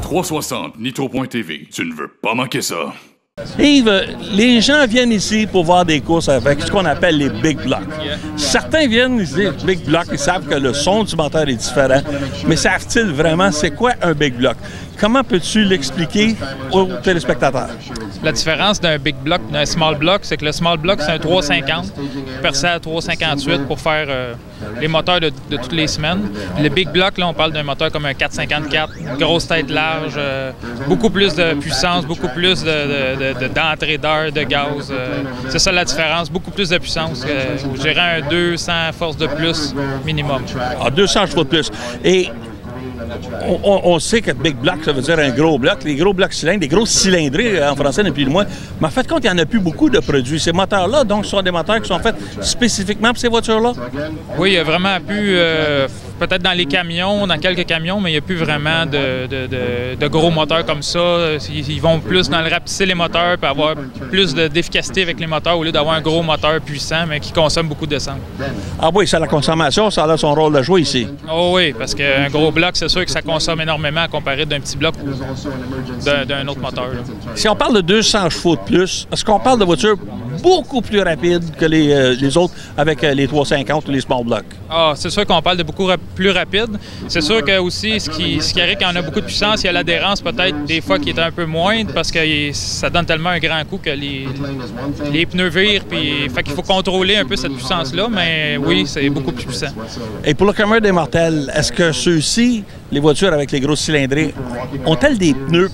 360 Nitro.tv. Tu ne veux pas manquer ça. Yves, les gens viennent ici pour voir des courses avec ce qu'on appelle les big blocks. Certains viennent ici, big block, ils savent que le son du moteur est différent, mais savent-ils vraiment c'est quoi un big block? Comment peux-tu l'expliquer aux téléspectateurs? La différence d'un big block d'un small block, c'est que le small block, c'est un 350 percé à 358 pour faire les moteurs de toutes les semaines. Le big block, là, on parle d'un moteur comme un 454, une grosse tête large, beaucoup plus de puissance, beaucoup plus d'entrée d'air, de gaz. C'est ça la différence, beaucoup plus de puissance. Je dirais un 200 forces de plus minimum. Ah, 200 chevaux de plus. Et on sait que big block, ça veut dire un gros bloc. Les gros blocs cylindres, des grosses cylindrées en français depuis le mois. Mais en fait, compte, il n'y en a plus beaucoup de produits. Ces moteurs-là, donc, ce sont des moteurs qui sont faits spécifiquement pour ces voitures-là? Oui, il y a vraiment plus, peut-être dans les camions, dans quelques camions, mais il n'y a plus vraiment de gros moteurs comme ça. Ils vont plus dans le rapetisser les moteurs pour avoir plus d'efficacité avec les moteurs au lieu d'avoir un gros moteur puissant, mais qui consomme beaucoup d'essence. Ah oui, ça, la consommation, ça a son rôle de jouer ici. Oh oui, parce qu'un gros bloc, c'est sûr que ça consomme énormément à comparer d'un petit bloc d'un autre moteur. Là. Si on parle de 200 chevaux de plus, est-ce qu'on parle de voitures beaucoup plus rapides que les autres avec les 350 ou les small blocks? Ah, c'est sûr qu'on parle de beaucoup plus rapide. C'est sûr que aussi, ce qui arrive quand on a beaucoup de puissance, il y a l'adhérence peut-être des fois qui est un peu moindre parce que ça donne tellement un grand coup que les pneus virent. Puis, fait qu'il faut contrôler un peu cette puissance-là, mais oui, c'est beaucoup plus puissant. Et pour le commun des mortels, est-ce que ceux-ci, les voitures avec les grosses cylindrées, ont-elles des pneus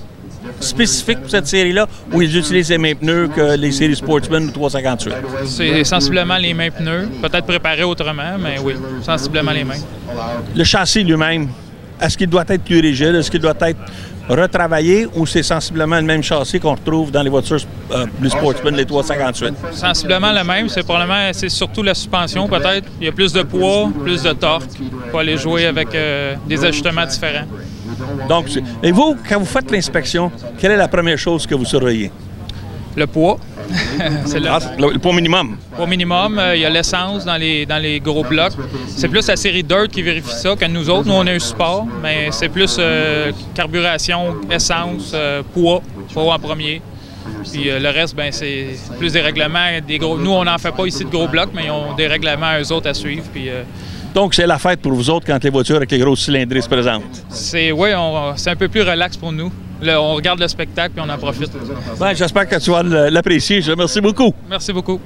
spécifiques pour cette série-là ou ils utilisent les mêmes pneus que les séries Sportsman ou 358? C'est sensiblement les mêmes pneus, peut-être préparés autrement, mais oui, sensiblement les mêmes. Le châssis lui-même, est-ce qu'il doit être plus rigide? Est-ce qu'il doit être retravaillé ou c'est sensiblement le même châssis qu'on retrouve dans les voitures les Sportsman, les 358? Sensiblement le même. C'est surtout la suspension peut-être. Il y a plus de poids, plus de torque pour aller jouer avec des ajustements différents. Donc, et vous, quand vous faites l'inspection, quelle est la première chose que vous surveillez? Le poids. C'est le poids minimum. Poids minimum, il y a l'essence dans les gros blocs. C'est plus la série Dirt qui vérifie ça que nous autres. Nous, on a un support, mais c'est plus carburation, essence, poids en premier. Puis le reste, ben c'est plus des règlements. Nous, on n'en fait pas ici de gros blocs, mais ils ont des règlements à eux autres à suivre. Puis, donc, c'est la fête pour vous autres quand les voitures avec les grosses cylindrées se présentent? Oui, c'est un peu plus relax pour nous. Là, on regarde le spectacle puis on en profite. Ben, j'espère que tu vas l'apprécier. Je te remercie beaucoup. Merci beaucoup.